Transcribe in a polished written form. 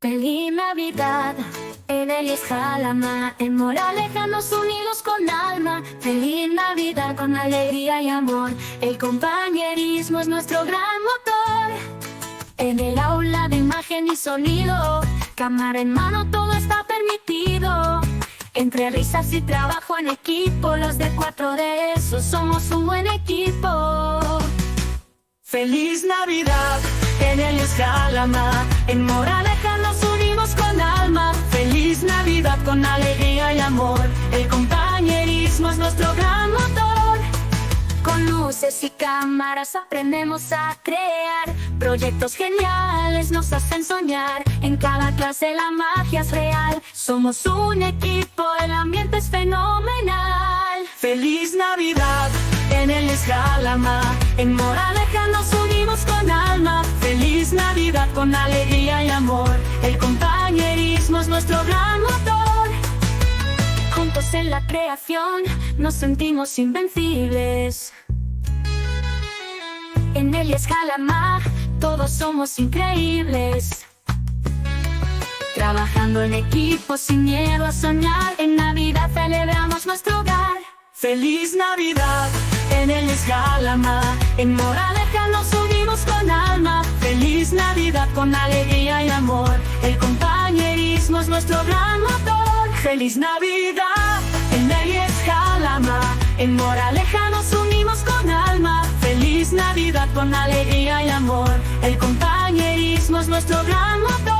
Feliz Navidad, en Elias Jalama, en Moraleja nos unimos con alma. Feliz Navidad con alegría y amor, el compañerismo es nuestro gran motor. En el aula de imagen y sonido, cámara en mano todo está permitido. Entre risas y trabajo en equipo, los de 4D esos somos un buen equipo. Feliz Navidad, en Elias Jalama, en Moraleja nos unimos con alma. Feliz Navidad con alegría y amor, el compañerismo es nuestro gran motor. Con luces y cámaras aprendemos a crear proyectos geniales, nos hacen soñar. En cada clase la magia es real, somos un equipo, el ambiente es fenomenal. Feliz Navidad, en Elias Jalama, en Moraleja nos unimos con alma. Feliz Navidad con alegría y amor, el compañerismo es nuestro gran motor. Juntos en la creación nos sentimos invencibles. En Elias Jalama todos somos increíbles. Trabajando en equipo sin miedo a soñar, en Navidad celebramos nuestro hogar. Feliz Navidad, en Elias Jalama, en Moraleja nos unimos con alma. Feliz Navidad con alegría y amor, el compañerismo es nuestro gran motor. Feliz Navidad, en Elias Jalama, en Moraleja nos unimos con alma. Feliz Navidad con alegría y amor, el compañerismo es nuestro gran motor.